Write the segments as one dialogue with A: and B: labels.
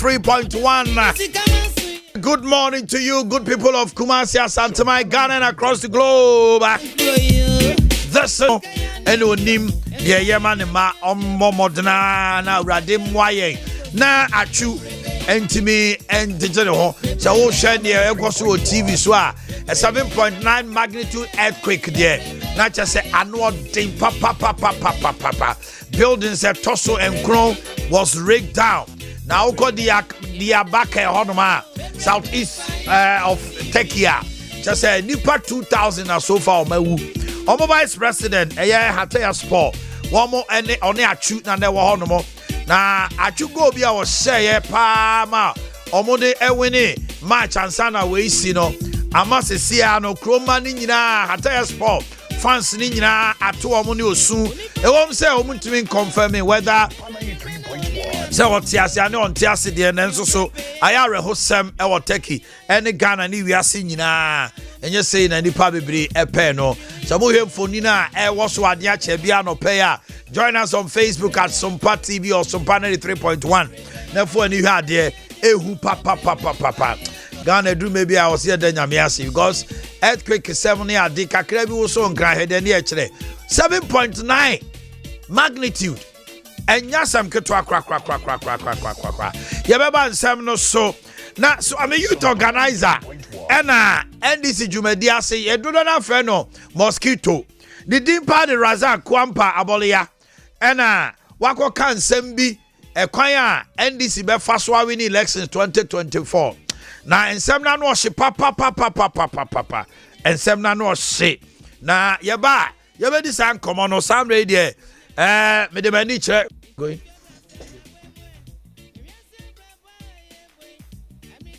A: 93.1. Good morning to you, good people of Kumasi, Asantuma, Ghana, and across the globe. This is Enonim, the Yamanima, Momodna, now Radim Waye, na Achu, Entimi, and Digital. So, Ocean, the Ecosu TV, Swa, a 7.9 magnitude earthquake there. Not just an annual thing, papa. Buildings at Tosso and Crow was rigged down. Now, got the Abake Honoma, southeast of Tekia. Just a Nipa 2000 or so far. Omo Vice President, Adea Sport. One more and only a shoot and there were Honomo. Now, Achu go be our say, Pama. Omo de Ewini, match and Sana Waysino. Amase Siano, Cromani, Adea Sport. Fans Nina at 2 Omonio soon. It won't say Omuntumin confirming whether. So what Tiasi on Tiasi the and so I are a host Sam our techie and the Ghana ni we are seeing and you're saying any probably a peno. So move him for Nina was what Adea Akye Abia no payer. Join us on Facebook at Sompa TV or Sompa 93.1. Therefore you had there papa. Ghana do maybe I was here then Yamiasi because earthquake 7 year de kakra bi wo so nkra hede ne 7.9 magnitude. Enya sam ketwa kwa. Yebeba nsam no so. Na so I'm a youth organizer. Ena NDC Jumedi ase yedodo na fe no mosquito. The dimpa de Razak Kwampa abolia. Ena wako kan nsam bi ekwan a NDC be fa so win elections 2024. Na nsam na no hye papa. Nsam na no hye. Na yeba di san komo no sam radio me de mani check going.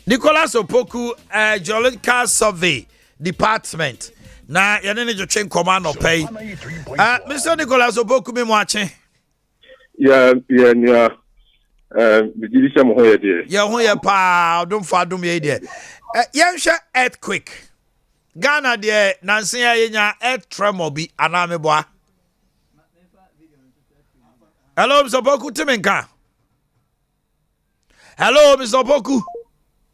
A: Nicholas Opoku Geological Survey Department. Na yene jo chen command no pay. Mr. Nicholas Opoku me moache.
B: Yeah. Bigidisha mo hoye de.
A: Ya hoye pa dum fa dum ye de. Yenhwe earthquake. Ghana de nansen yenya earth tremor bi aname boa. Hello, Mr. Boku Timinka. Hello, Mr. Boku.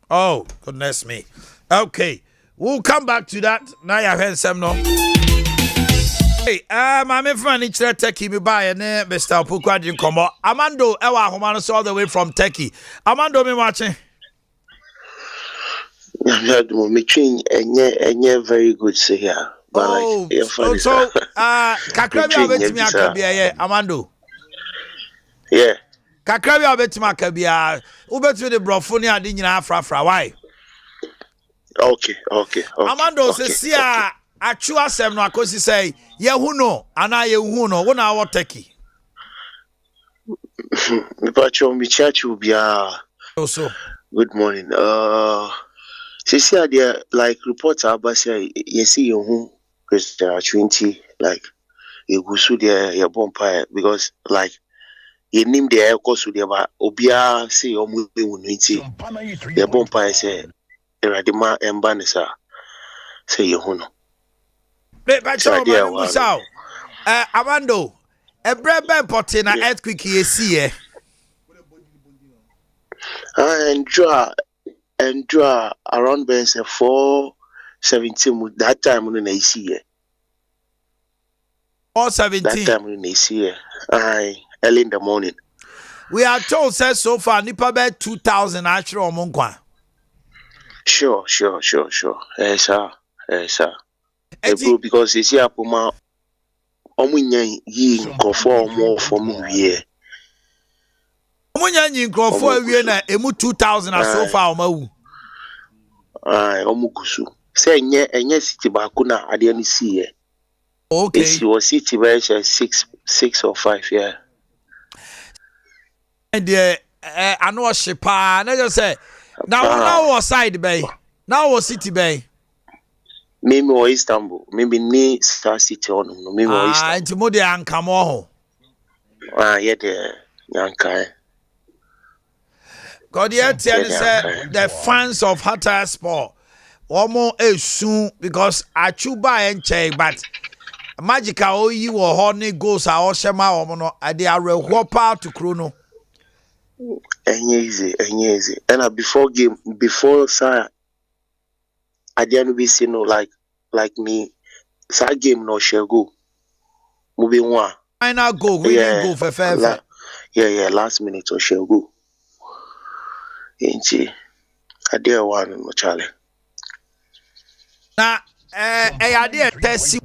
A: Oh, goodness me. Okay, we'll come back to that. Now you have some no. Hey, my friend, it's Turkey. Me buy Mr. Boku. I didn't come out. Amando, Ewa Homanos all the way from Turkey. Amando, me watching.
C: Me train and very good say here.
A: Oh, so Kakrabi Abetimi Akabia, Amando.
C: Yeah.
A: Kakrabi Abetimi Akabia. Ubetimi the Brofonia adi nyina afrafra. Why?
C: Okay.
A: Amando says sia achu asem no akosi say yehuno ana yehuno wona wo Turkey.
C: Me pacho mi chachu bia.
A: Also.
C: Good morning. See there like reports about say you see you Christian 20 like you go so there your bonfire because like you name the air course there but obia say your movie unity your bonfire say eradima embanisa say you know
A: but so Amando a brebe potina earthquake you see
C: and draw around base 417 that time when I see it.
A: 417
C: that time when I see it. Early in the morning.
A: We are told says so far nipa be 2000 actually omonkwa.
C: Sure. Yes sir. Because you see apoma omunya yi nkofo omo from here.
A: Omunya yi nkofo awie na emu 2000 so far omawu.
C: Omugusu. Say enye city ba ko na ade ani see here.
A: Okay.
C: It was city by 6 or 5 yeah.
A: And the I know shipa na just say now was side bay. Now was city bay.
C: Maybe or Istanbul. Maybe ni Star City on no maybe or Istanbul.
A: Into mo de ankamo ho.
C: Yeah the yankai.
A: God yet tell say the fans of Hatta Sport omo soon because achuba enche but magical you or honey goes our shema omo no ade arehopa to krono
C: easy. And before sir, I didn't be see no like me. Sir game no shall go. Moving one.
A: Final goal, winning goal for fair.
C: Last minute or shall go. Inchi, Adea one no Charlie.
A: Now, Adea test.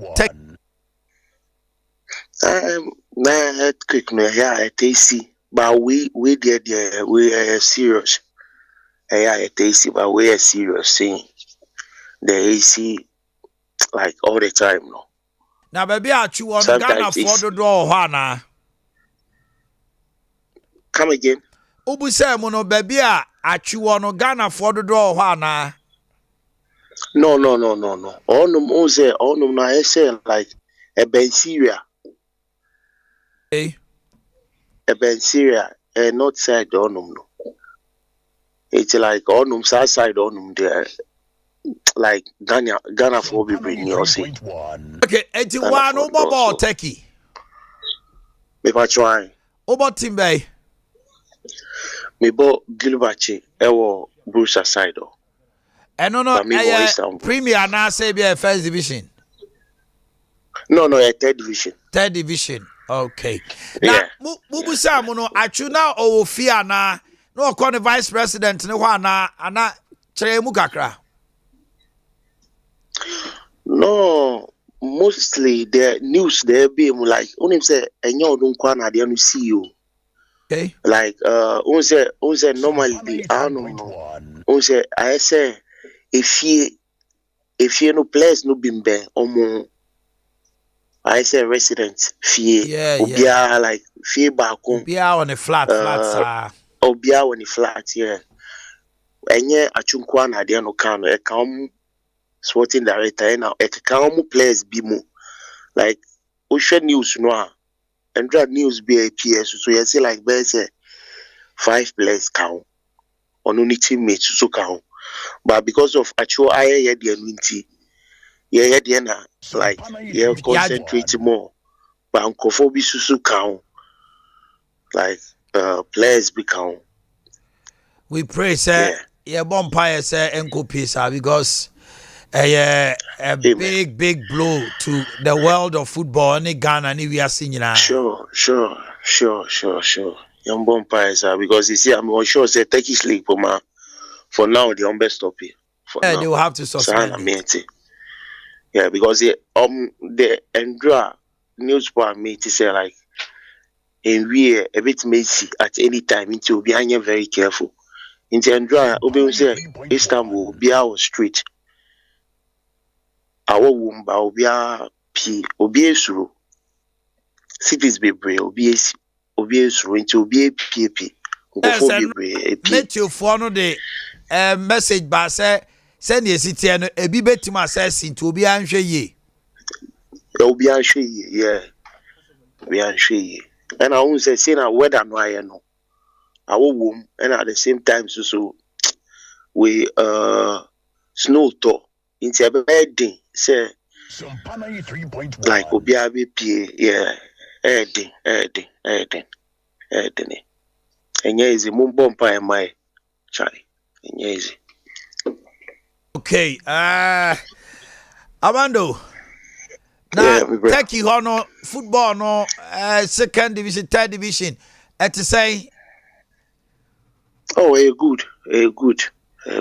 C: Quick no yeah, tasty. But we there we are serious. Yeah, tasty, but we are serious saying the AC like all the time no.
A: Now, baby, I chew on Ghana for the door, Hana.
C: Come again.
A: Ubu say mono baby, I chew on Ghana for the door, Hana.
C: No. On I say like a Ben Syria.
A: Hey.
C: A Ben Syria, not side onum no. It's like onum side onum there. Like Ghana for be bring you see.
A: Okay, 81 over ball techie.
C: Me pa try.
A: Over Timbe.
C: Me bo Gilbachi ewo Bruce side o.
A: And no, Premier now say be a first division.
C: No, a third division.
A: Third division. Okay. Now, Mubu Samuno, I chew now or Fiana. No, call the vice president, no one, and not Mukakra.
C: No, mostly the news there be like only say enyo don't kwana dey see you.
A: Okay.
C: Like unse normally I don't know. Unse I say if you no place no bimbe omo I say resident fee obia like fee back home.
A: Obia on the flat sir.
C: Obia on the flat yeah. Enye achunkwa na dey no kan e kan sporting director now e kan mu players bi mu like ocean news no and drag news be PS so you say like be say 5 players count on only teammates so count but because of actual aye the nti yeah na like yeah concentrate more but unkofo bi susu count like players be count.
A: We pray say yeah bumpire say enko pisa because a big blow to the world of football in Ghana and we are seeing now.
C: Sure. Young bumpires because you see I'm sure say Turkish league for now the best stop here.
A: Yeah, they will have to suspend it.
C: Yeah, because the Andra newspaper made to say like and we a bit messy at any time into be very careful. Into Andra obi say Istanbul be our street. Our womb ba obi esuru cities bebre obi esuru into obi pp
A: let you follow the message ba say send the city no ebi betim access into obi anhwe ye
C: yeah obi anhwe ye and I won't say na weather no aye no our womb and at the same time so we snow to into a bedding say
D: Sompa 93.1
C: like obiabe pie yeah edding enye easy mumbo mpa mai chai enye easy.
A: Okay Amando now take you no football no second division third division to say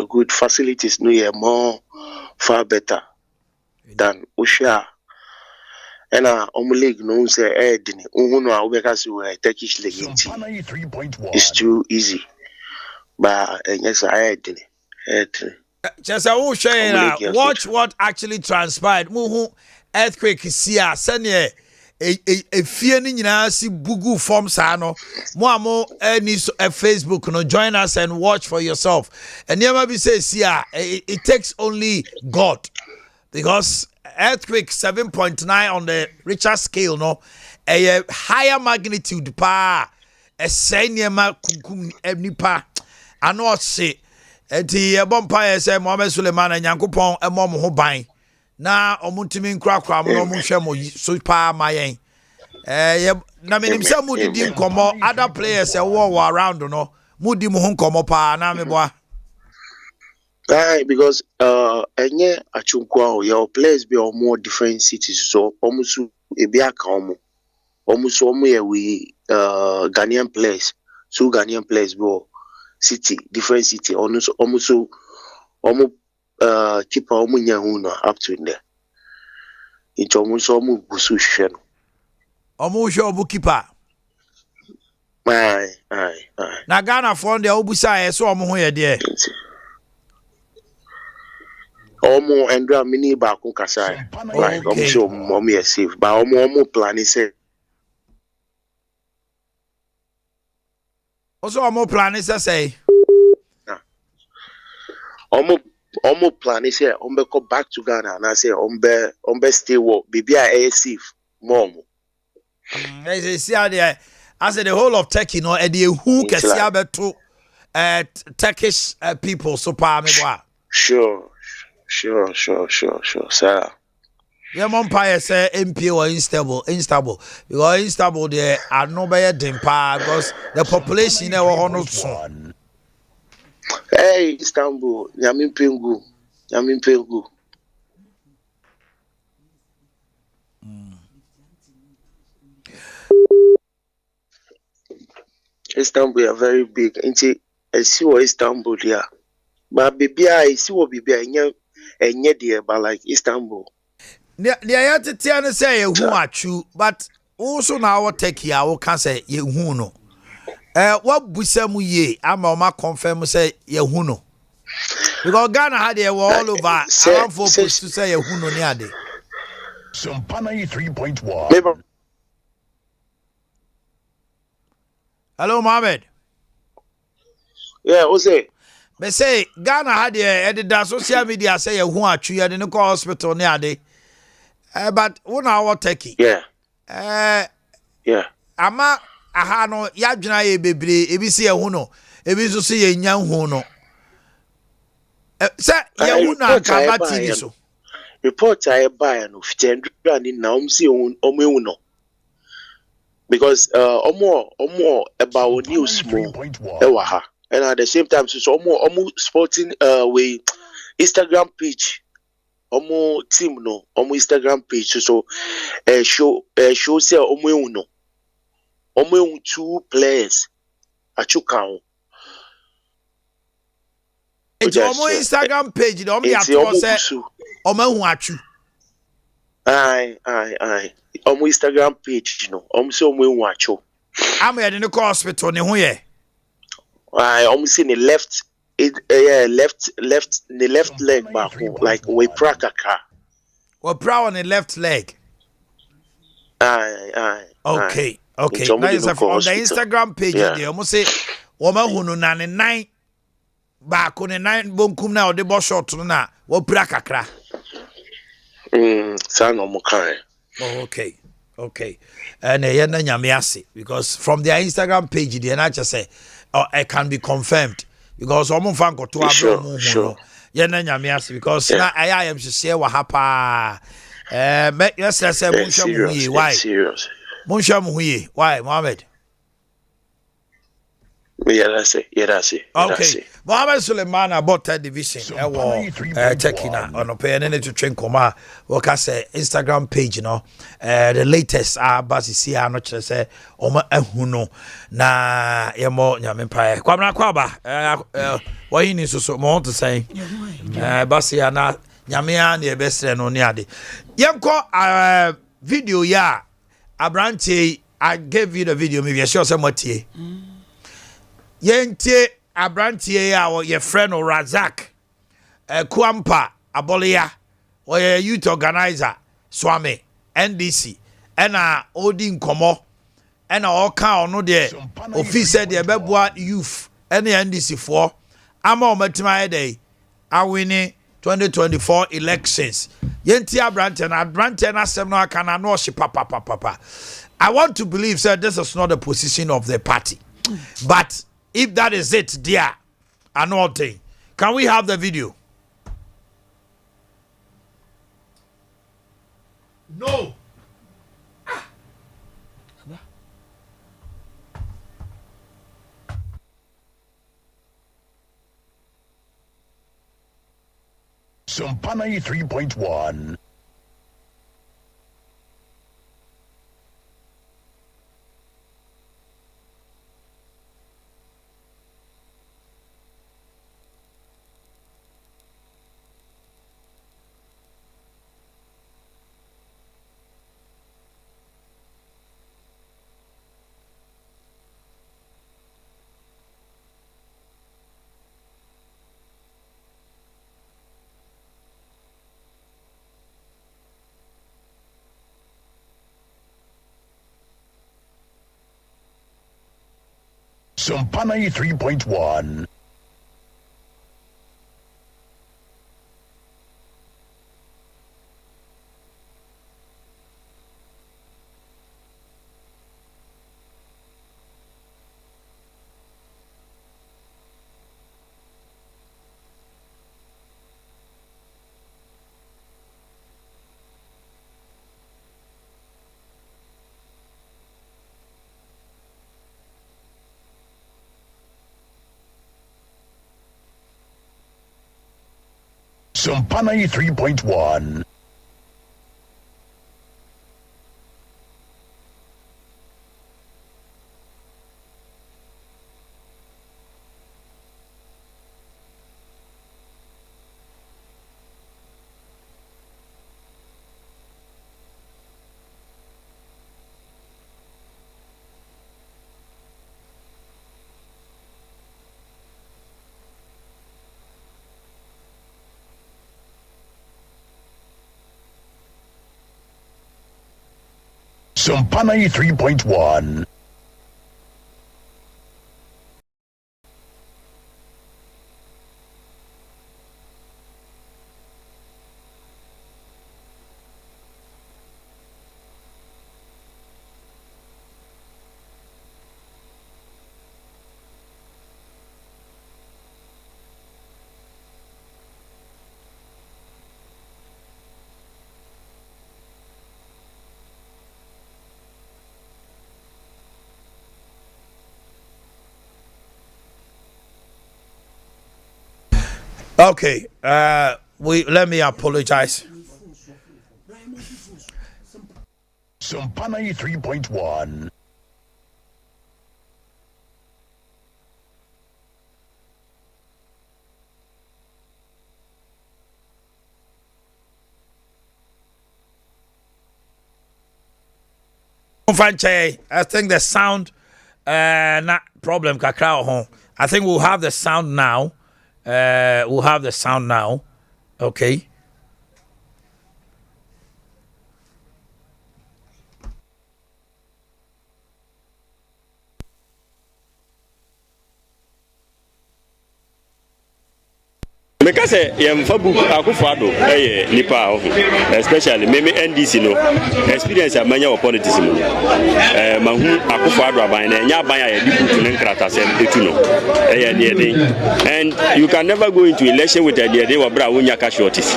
C: good facilities no yeah more far better than Osha. And league no say Edini. No because we Turkish league. It's too easy. But yes, I Edini.
A: Just I will share watch what actually transpired. Muhu earthquake here. Send a fear nyina si bugu form sano. Mo any Facebook no join us and watch for yourself. And never be say here it takes only God. Because earthquake 7.9 on the Richter scale, no, a higher magnitude pa, a senior kukum nipa. I know say, the bumpire say Mohammed Suleiman and Yankupon a mom who buying. Na omuntimin krakra no munhwemo so pa mayen. Na menim say mu didi komo other players e wo around no. mudi mu ho nkomo pa na me boa.
C: Right, because enye achunkwa your place be or more different cities so omusu ebi aka omusu we Ghanaian place so Ghanaian place be city different city omusu keep omu nya hu no up to there into omusu busu hwe no
A: Omu hwe obu keeper.
C: Aye.
A: Na Ghana for there obusa so omu ho ye de.
C: Omo endra mini ba ko kasa like omo ye safe but omo plan say
A: Also omu plan say
C: omo plan say ombe go back to Ghana and I say ombe stay wo bibi a safe mom
A: they see there as the whole of Turkey no e dey hu kese abeto Turkish people so pa me boa.
C: Sure, sir.
A: Yeah, Empire say MP or instable because instable there are no better than pa because the population there were no so.
C: Hey, Istanbul, Yamin Pengu. Istanbul are very big. I see what Istanbul there. But baby, I see what baby enye there, but like Istanbul.
A: The ayat tiana say you who achu, but also now what take ya we can say you who no. What busemu ye? I'm confirm say you who no. Because Ghana had they were all over around 4 posts to say you who no near day.
D: Sompa 93.1.
A: Hello, Mohammed.
C: Yeah, what's it?
A: They say Ghana had the social media say you who achu you didn't call hospital near day. But one hour take
C: Yeah.
A: Ama aha no ya dwena ye bebre ebi se ye hu no ebi so se ye nya hu no se ye hu na ka ba TV so
C: report I buy no fitendra ni na si omu no because omo about news mo ewa ha and at the same time so omo sporting we Instagram page omo team no omo Instagram page so show say omo no omo 2 players achuka
A: it's omo Instagram page the omo ya to say omo hu achu
C: aye omo Instagram page no omo say omo hu achu
A: am ya the hospital ne hu ye
C: aye omo say the left leg back like we prakaka
A: we pra on the left leg
C: aye
A: okay now is on the Instagram page there omo say omo hu no na ne nine back on the nine bonkum na o de bo short no na we pra kakra
C: san omo kan
A: okay and yeah na nyame ase because from their Instagram page there na just say it can be confirmed because omo fan ko to abro mo no yeah na nyame ase because na I am share wa hapa yes say mo hwa mu yi why mo hwa mu yi why Mohammed
C: yeah that's it
A: okay Mohammed Suleiman about third division Turkey na on pay na to train koma what can say Instagram page you know the latest basi see no chere say oma ahu no na yemo nyame pae kwamna kwaba why ni so mo to say basi na nyame a na ebesre no ne ade yenko video ya Abrante I gave you the video maybe sure say motie yente Abrantie ya your friend or Razak Kwampa Abolia or your youth organizer Swami NDC and Odin Komo and all count no there officer the Bebwa youth and the NDC for Amo Matima day are winning 2024 elections. Yenti Abrantie and Abrantie and Asem can no she papa. I want to believe sir this is not the position of the party. But if that is it, dear, another thing. Can we have the video? No.
D: Sompa 93.1. Sompa 93.1. Sompa 93.1. Sompa 93.1.
A: Okay, let me apologize.
D: Sompa 93.1.
A: I think the sound not problem kakra home. I think we'll have the sound now. We'll have the sound now. Okay.
E: Because yɛmfa book Akufo-Addo nipa especially me NDC no experience amanya wɔ politics mu mahu Akufo-Addo aban na nya aban a yɛdi book ne nkratasɛm etu no and you can never go into election with a deɛ wɔ bra wonya ka shorties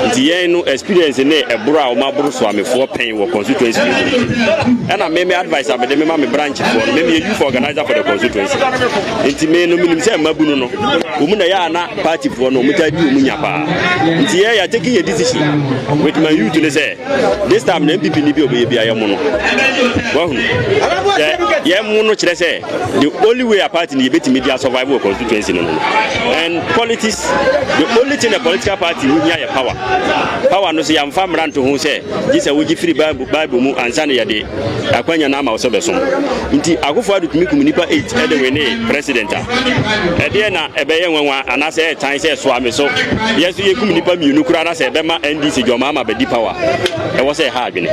E: nti yɛn no experience ne ɛboro a ɔmaboro so amefoɔ pɛn wɔ constituency ɛna me advice abɛde me ma me branch for me youth organizer for the constituency nti me no minim sɛ mabu no omu na yɛ ana party for no mutadi umunya pa nti ya taking a decision with my youth to say this time na MPP ni bi obebi ayemo no wahu ya mu no kire say the only way a party ni betimi dia survive of constituency no and politics the only thing a political party we need power no say am fam ranto ho say this we give free bible mu ansa na ya de akwanya na ma wo so beso nti Akufo-Addo tumi nipa 8 e de we ne president e de na ebe ye nwanwa anase time say so ame so yes ye kum nipa mienu kura na say be ma NDC joma ma be di power e wo say ha adwene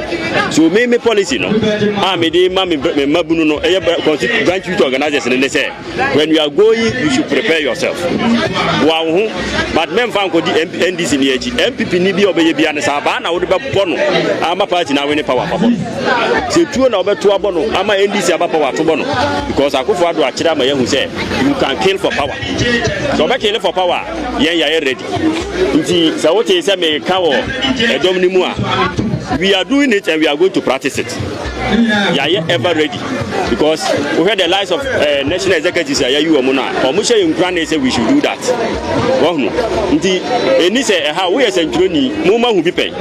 E: so me policy no me dey ma me mabunu no e branch youth organizers ne say when you are going you should prepare yourself wa ho but men fan ko di NDC ni eji MPP ni bi obeye bia ne sa ba na wo de be bono ama party na we ne power pa bono se tuo na obeto abono ama NDC aba power to bono because Akufo-Addo akira ma yehu say you can kill for power so be kill for power yen ya ready nti sa wote say me ka wo edom ni mu a we are doing it and we are going to practice it yɛayɛ ever ready because we heard the lies of national executives a yɛayi wɔn no a wɔn hyɛ yɛn nkura ne say we should do that wɔn nti ɛni sɛ ɛha woyɛ sɛntwerɛni mo ma hu bi pɛn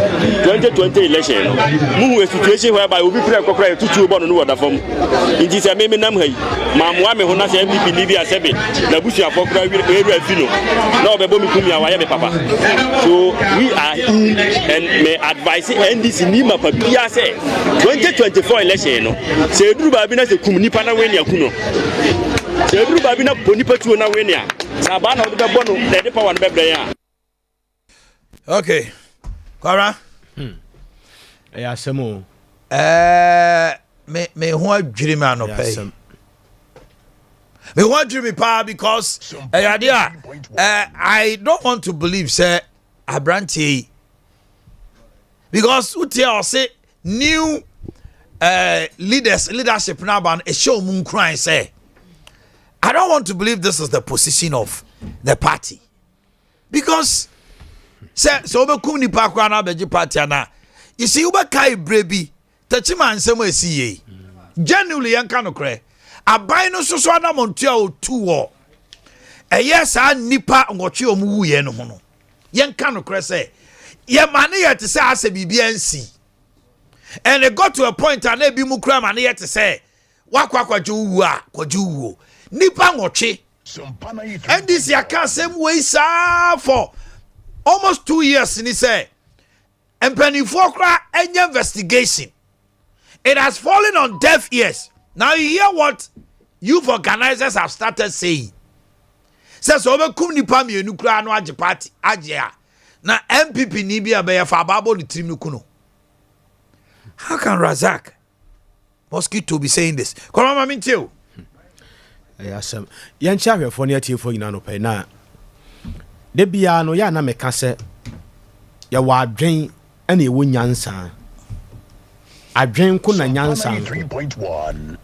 E: 2020 election no mo hu a situation whereby obi pere kɔkɔrɔ yɛ tutuo bɔ no no wɔ da fam nti sɛ me nam ha yi maamoa me ho na sɛ MPP ni bi asɛbe na busuafo kora ewura fi no na ɔbɛbɔ me kumi a wayɛ me papa so we are in and may advise NDC ni ma papia sɛ 2024 election no sɛ eduru baabi na sɛ kum nipa na wɛni akuno sɛ eduru baabi na bɔ nipa tuo na wɛni a sɛ aba na ɔde bɛbɔ no na ɛde power no bɛbrɛ yɛn a
A: okay Kwara
F: ɛyɛ asɛm o
A: me ho adwiri me anɔpɛ me ho adwiri me pa because Adea I don't want to believe say Abranti because utia or say new leadership now ban a show moon crying say I don't want to believe this is the position of the party because say so be kum ni pa kwa na beji party ana you see ube kai brebi tachima nsemo esiye genuinely yanka no kre aban no so na montua o tuwo yes a nipa ngotwe o mu wuye no ho no yanka no kre say ye mane ye te say ase bibia nsi and it got to a point and ebi mu kra mane ye te say wakwakwaju wu a kwaju wu nipa ngotwe and this yaka same way sa for almost 2 years ni say empanifo kra any investigation it has fallen on deaf ears. Now you hear what youth organizers have started saying. Says over kum nipa mienu kra no age party agea. Na MPP ni bia be fa babo ni trim no kuno. How can Razak Mosquito be saying this? Come on, tell.
F: Yes, yan chawe for near tea for no pay na. De bia no ya na meka se ya wa dwen ene wo nyansa. Adwen ko na nyansa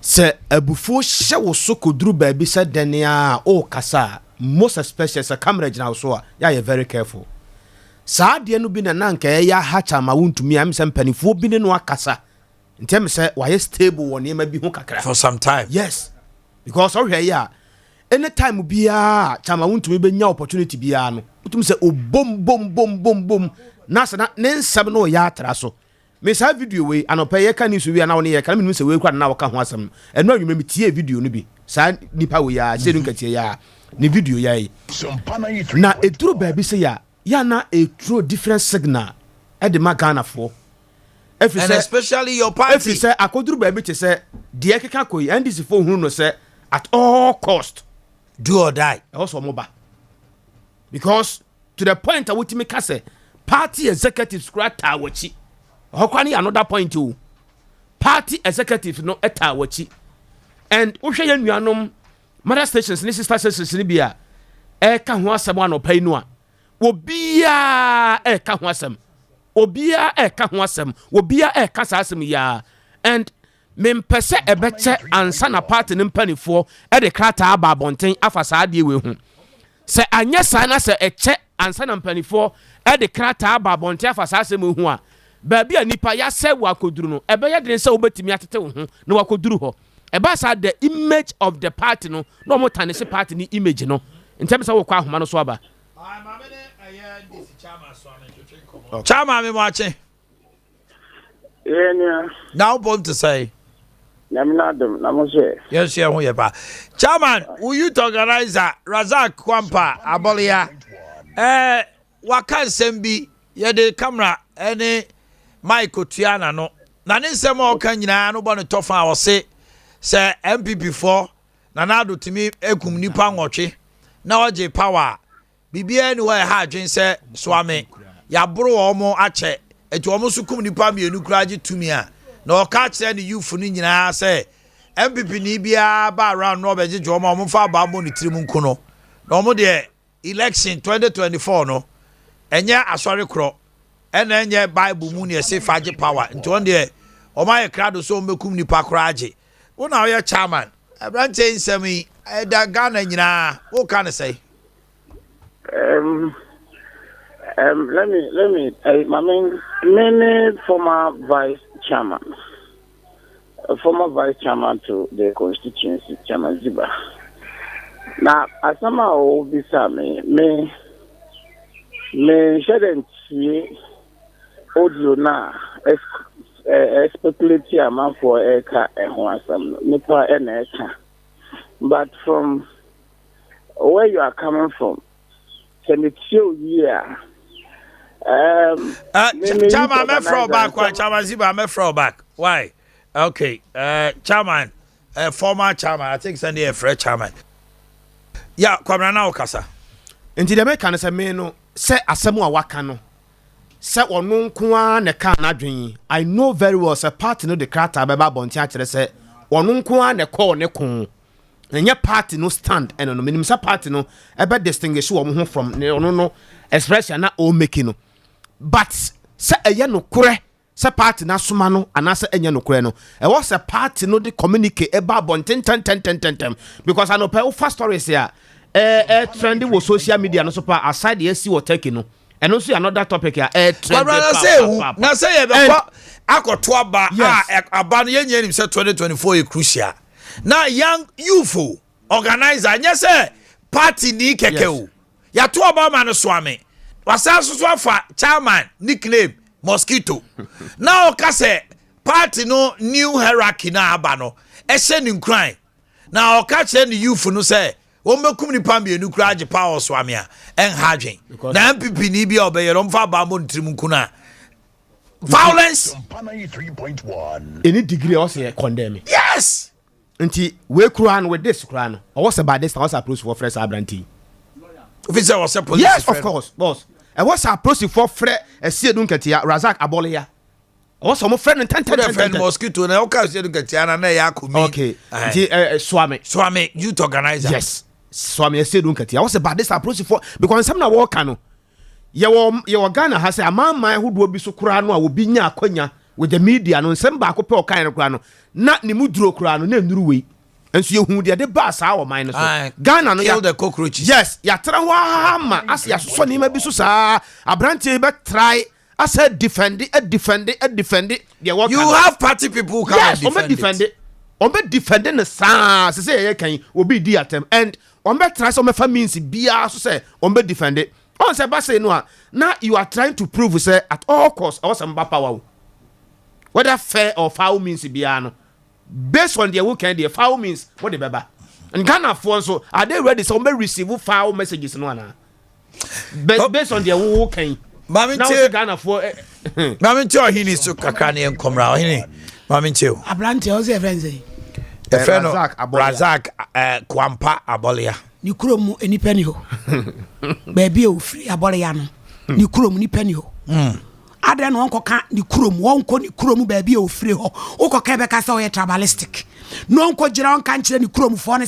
F: se abufuo hye wo so koduru baabi se dene a o kasa most especially se camera gina so a ya very careful saa de no bi na nanka ya hacha ma wontumi am se mpanifo bi ne no akasa ntem se wa stable won e ma bi ho kakra
A: for some time.
F: Yes, because o hwe ya anytime bia chama wontumi be nya opportunity bia no wotum se o bom na se na ne nsem no ya atra so me sa video we anopa ye kan so wi na woni ye kan me se we kwa na waka ho asem eno anwuma me tie video no bi sa nipa we ya se nka tie ya ne video ya yi na eduru ba bi se ya na a true different signal e de magana fo
A: and especially your party
F: if you say akoduru ba bi che se de ekeka koyi and this for hu no say at all cost
A: do or die
F: also mo ba because to the point that we make say party executives scratch wachi hokwani another point too party executive no eta wachi and wo hwe ya nuanom mother stations ni sister stations ni bia e ka ho asem anopai no a obia e ka ho asem obia e ka ho asem obia e ka sa asem ya and mempese ebeche ansa na party ni mpanifo e de krata aba bonten afa sa de we hu se anya sa na se eche ansa na mpanifo e de krata aba bonten afa sa asem hu a baabi a nipa ya sɛ wakoduru no ebe ya de sɛ obetimi atete wo ho na wakoduru ho eba sa the image of the party no na mo tane se party ni image no ntem sɛ wo kwa ahoma no so aba
A: Chama me watching.
G: Yeah,
A: Now born to say. Yes, yeah, who you ba. Chairman, will you to organize Razak Kwampa Abolia? Wakan Sembi, ye the camera, any Michael Tiana no. Na nsɛm a ɔka nyinaa no bɔ ne tɔfa a ɔse sɛ MPP4 na nado timi ekum nipa nwɔtwe na ɔgye power bibia ni hɔ ha adwen sɛ soame yaboro ɔmo akyɛ etu ɔmo so kum nipa mienu kura gye tumi a na ɔka kyerɛ ne youth ni nyinaa sɛ MPP ni bia ba around no ɔbɛgye ɔmo fa ba mo ne tirim nko no na ɔmo de election 2024 no ɛnyɛ asɔre korɔ ɛna ɛnyɛ bible mu ne ɛse fagye power nti on de ɔma yɛ krado so ɔmbekum nipa koraagye wo na ɔyɛ chairman abrante nsɛm yi ɛda Ghana nyinaa wo ka ne sɛ
G: let me many former vice chairman a former vice chairman to the constituency, Chairman Ziba. Now, as somehow beside me shouldn't see audio now, speculative amount for Eka and Huasam, Nipa and Eka. But from where you are coming from, can it show year?
A: Chairman, I'm throw back. Why, Chairman Ziba, I'm throw back. Why? Okay, Chairman, former Chairman, I think Sunday a fresh Chairman. Yeah, Kwabena na okasa.
F: Nti de meka no se me no se asemu a waka no se ono nko a ne ka na dwen. I know very well se party no de krata beba bonti a kire se ono nko a ne call ne kon. Enye party no stand eno no minim se party no ebe distinguish wo ho from ono no expression na o make no. But se eye no kure se party na soma no anase enye no kure no e was a party no de communicate eba bonten ten because I know pe first stories here trending with social media no so pa aside the see what taking no and also another topic here trend
A: na say be akoto aba aba no yenye nim say 2024 is crucial now young youth organizer nya say party ni keke o ya to aba ma no so ame wasaso so afa chairman nickname mosquito now ka say party no new hierarchy na aba no e se ni nkran na o ka che ni youth no say Omekum ni pambi enu kura age power so ame a en hadwen na MPP ni bia obeye ro mfa ba mo ntrim nkuna violence
F: any degree also condemn
A: yes
F: nti we kura no with this kura no o was about this was approach for fresh abranti
A: officer was a police
F: yes of course boss e was approach for fresh Esiedu Nketia Razak Abolia o so mo friend 10
A: friend mosquito na o ka Esiedu Nketia na ya akumi
F: okay nti swame
A: youth organizer
F: yes Swami Esiedu Nketia was about this approach for because some na work no ye wo Ghana ha say amama hodo bi so kura no a obi nya akonya with the media no nsem ba ko pe o kan no kura no na ne muduro kura no na nduru wei enso ye hu de ba sa wo man no so Ghana no
A: kill the cockroaches
F: yes ya tra ho ama as ya so ne ma bi so sa abrante be try as a defend they work
A: you have party people who can defend it
F: on be defending the sa say ye kan obi di atem and on be try so me fa means bia so say on be defend it on say ba say no now you are trying to prove say at all costs or some power whether fair or foul means bia no based on their weekend their foul means what the beba and Ghana for so are they ready so me receive foul messages no na based on their weekend
A: Maminche
F: Ghana for
A: Maminche Omanhene so kakra ne enkomra Omanhene Maminche
H: Abrante o say friends
A: Razak Kwampa Abolia
H: ni kurom enipa ni ho baby o free Abolia no ni kurom nipa ni ho ada no onko ka ni kurom wonko ni kurom baby o free ho uko ka be ka say o tribalistic no onko gira onka nchire ni kurom fo ne